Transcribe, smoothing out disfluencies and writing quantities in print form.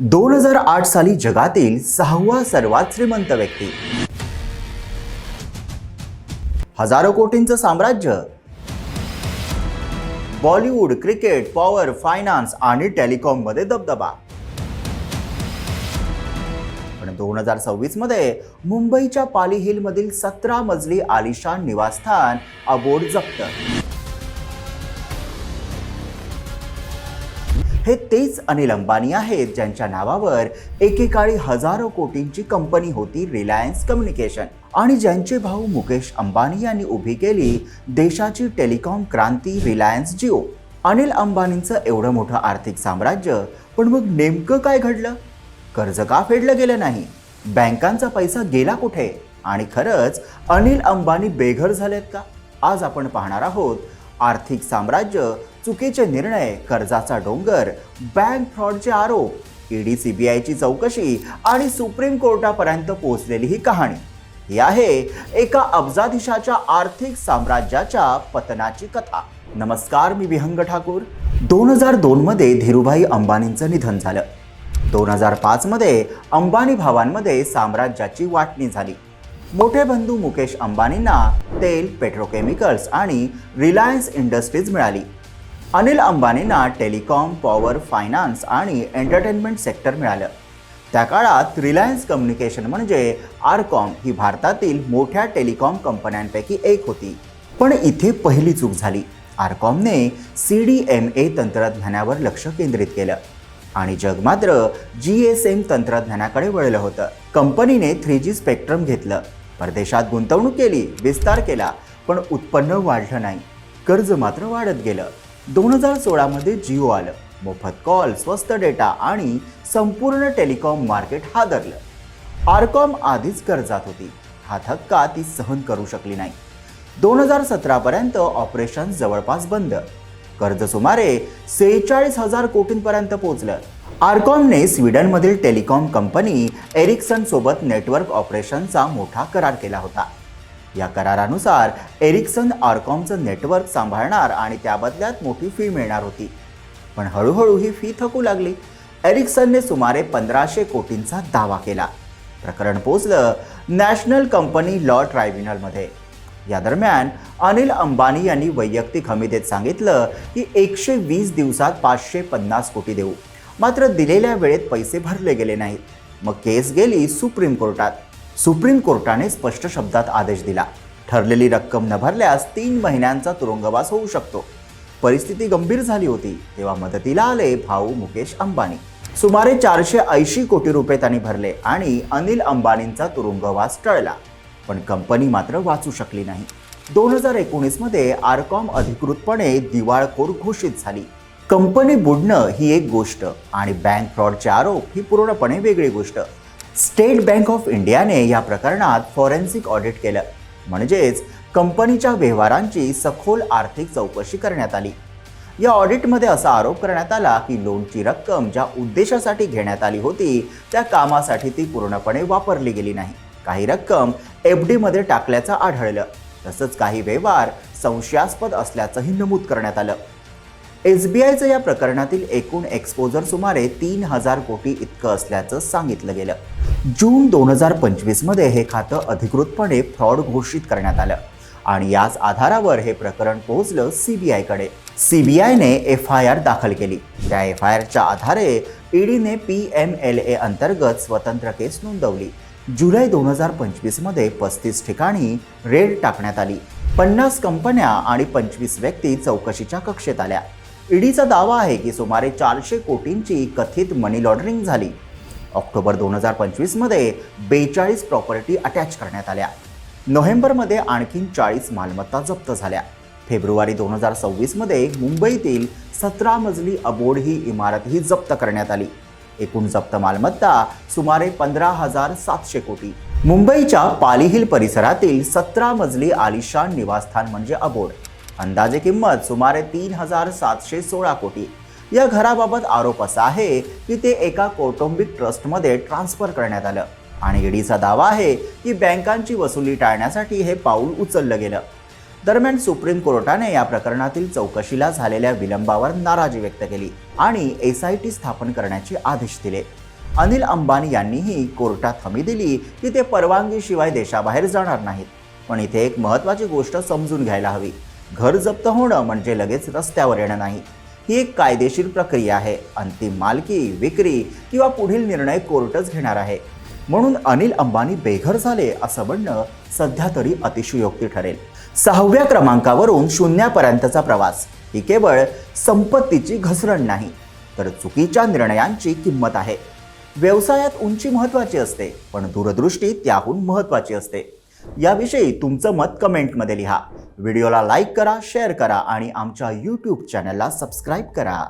2008 साली जगातील 6वा सर्वात श्रीमंत व्यक्ती, हजारो कोटींचं साम्राज्य, बॉलिवूड, क्रिकेट, पॉवर, फायनान्स आणि टेलिकॉम मध्ये दबदबा. पण 2026 मध्ये मुंबईच्या पाली हिल मधील 17 मजली आलिशान निवासस्थान अबोड जप्त. हे तेच अनिल अंबानी आहेत ज्यांच्या नावावर एकेकाळी हजारो कोटींची कंपनी होती रिलायन्स कम्युनिकेशन, आणि ज्यांचे भाऊ मुकेश अंबानी यांनी उभी केली देशाची टेलिकॉम क्रांती रिलायन्स जिओ. अनिल अंबानींचं एवढं मोठं आर्थिक साम्राज्य, पण मग नेमकं काय घडलं? कर्ज का फेडलं गेलं नाही? बँकांचा पैसा गेला कुठे? आणि खरंच अनिल अंबानी बेघर झालेत का? आज आपण पाहणार आहोत. आर्थिक साम्राज्य, चुकीचे निर्णय, कर्जाचा डोंगर, बँक फ्रॉडचे आरोप, ईडी सीबीआयची चौकशी आणि सुप्रीम कोर्टापर्यंत पोहोचलेली ही कहाणी. ही आहे एका अब्जाधीशाच्या आर्थिक साम्राज्याच्या पतनाची कथा. नमस्कार, मी विहंग ठाकूर. 2002 मध्ये धीरूभाई अंबानींचं निधन झालं. 2005 मध्ये अंबानी भावांमध्ये साम्राज्याची वाटणी झाली. मोठे बंधू मुकेश अंबानींना तेल, पेट्रोकेमिकल्स आणि रिलायन्स इंडस्ट्रीज मिळाली. अनिल अंबानींना टेलिकॉम, पॉवर, फायनान्स आणि एंटरटेनमेंट सेक्टर मिळालं. त्या काळात रिलायन्स कम्युनिकेशन म्हणजे आरकॉम ही भारतातील मोठ्या टेलिकॉम कंपन्यांपैकी एक होती. पण इथे पहिली चूक झाली. आरकॉमने CDMA तंत्रज्ञानावर लक्ष केंद्रित केलं आणि जग मात्र GSM तंत्रज्ञानाकडे वळलं होतं. कंपनीने 3G स्पेक्ट्रम घेतलं, परदेशात गुंतवणूक केली, विस्तार केला, पण उत्पन्न वाढलं नाही. कर्ज मात्र वाढत गेलं. 2016 मध्ये जिओ आलं. मोफत कॉल, स्वस्त डेटा आणि संपूर्ण टेलिकॉम मार्केट हादरलं. आरकॉम आधीच कर्जात होती. हा धक्का ती सहन करू शकली नाही. 2017 पर्यंत ऑपरेशन जवळपास बंद. कर्ज सुमारे 46,000 कोटींपर्यंत पोहोचलं. आरकॉमने स्वीडनमधील टेलिकॉम कंपनी एरिक्सन सोबत नेटवर्क ऑपरेशनचा मोठा करार केला होता. या करारानुसार एरिक्सन आरकॉमचं नेटवर्क सांभाळणार आणि त्या बदल्यात मोठी फी मिळणार होती. पण हळूहळू ही फी थकू लागली. एरिक्सनने सुमारे 1500 कोटींचा दावा केला. प्रकरण पोहोचलं नॅशनल कंपनी लॉ ट्रायब्युनलमध्ये. या दरम्यान अनिल अंबानी यांनी वैयक्तिक हमी देत सांगितलं की 120 दिवसात 550 कोटी देऊ. मात्र दिलेल्या वेळेत पैसे भरले गेले नाहीत. मग केस गेली सुप्रीम कोर्टात. सुप्रीम कोर्टाने स्पष्ट शब्दात आदेश दिला. ठरलेली रक्कम न भरल्यास 3 महिन्यांचा तुरुंगवास होऊ शकतो. परिस्थिती गंभीर झाली होती तेव्हा मदतीला आले भाऊ मुकेश अंबानी. सुमारे 480 कोटी रुपये त्यांनी भरले आणि अनिल अंबानींचा तुरुंगवास टळला. पण कंपनी मात्र वाचू शकली नाही. 2019 मध्ये आरकॉम अधिकृतपणे दिवाळखोर घोषित झाली. कंपनी बुडणं ही एक गोष्ट आणि बँक फ्रॉडचे आरोप ही पूर्णपणे वेगळी गोष्ट. स्टेट बँक ऑफ इंडियाने या प्रकरणात फॉरेन्सिक ऑडिट केलं, म्हणजेच कंपनीच्या व्यवहारांची सखोल आर्थिक चौकशी करण्यात आली. या ऑडिटमध्ये असा आरोप करण्यात आला की लोनची रक्कम ज्या उद्देशासाठी घेण्यात आली होती त्या कामासाठी ती पूर्णपणे वापरली गेली नाही. काही रक्कम FD मध्ये टाकल्याचं आढळलं. तसंच काही व्यवहार संशयास्पद असल्याचंही नमूद करण्यात आलं. SBIचं या प्रकरणातील एकूण एक्सपोजर सुमारे 3000 कोटी इतकं असल्याचं सांगितलं गेलं. जून 2025 मध्ये हे खातं अधिकृतपणे फ्रॉड घोषित करण्यात आलं आणि याच आधारावर हे प्रकरण पोहोचलं CBIकडे. CBIने FIR दाखल केली. त्या FIRच्या आधारे ईडीने PMLA अंतर्गत स्वतंत्र केस नोंदवली. जुलै 2025 मध्ये 35 ठिकाणी रेड टाकण्यात आली. 50 कंपन्या आणि 25 व्यक्ती चौकशीच्या कक्षेत आल्या. ईडीचा दावा आहे की सुमारे 400 कोटींची कथित मनी लॉन्ड्रिंग झाली. ऑक्टोबर 2025 मध्ये 42 प्रॉपर्टी अटॅच करण्यात आल्या. नोव्हेंबरमध्ये आणखीन 40 मालमत्ता जप्त झाल्या. फेब्रुवारी 2026 मध्ये मुंबईतील 17 मजली अबोड ही इमारतही जप्त करण्यात आली. एकूण जप्त मालमत्ता सुमारे 15,700 कोटी. मुंबईच्या पाली हिल परिसरातील 17 मजली आलिशान निवासस्थान म्हणजे अबोड. अंदाजे किंमत सुमारे 3,716 कोटी. या घराबाबत आरोप असा आहे की ते एका कौटुंबिक ट्रस्टमध्ये ट्रान्सफर करण्यात आलं आणि ईडीचा दावा आहे की बँकांची वसुली टाळण्यासाठी हे पाऊल उचललं गेलं. दरम्यान सुप्रीम कोर्टाने या प्रकरणातील चौकशीला झालेल्या विलंबावर नाराजी व्यक्त केली आणि SIT स्थापन करण्याचे आदेश दिले. अनिल अंबानी यांनीही कोर्टात हमी दिली की ते परवानगीशिवाय देशाबाहेर जाणार नाहीत. पण इथे एक महत्त्वाची गोष्ट समजून घ्यायला हवी. घर जप्त होणं म्हणजे लगेच रस्त्यावर येणं नाही. ही एक कायदेशीर प्रक्रिया आहे. अंतिम मालकी, विक्री किंवा पुढील निर्णय कोर्टच घेणार आहे. म्हणून अनिल अंबानी बेघर झाले असं म्हणणं सध्या तरी अतिशयोक्ती ठरेल. 6व्या क्रमांकावरून शून्यापर्यंतचा प्रवास ही केवळ संपत्तीची घसरण नाही, तर चुकीच्या निर्णयांची किंमत आहे. व्यवसायात उंची महत्त्वाची असते, पण दूरदृष्टी त्याहून महत्त्वाची असते. याविषयी तुमचं मत कमेंटमध्ये लिहा. व्हिडिओला लाईक करा, शेअर करा आणि आमच्या YouTube चॅनलला सबस्क्राईब करा.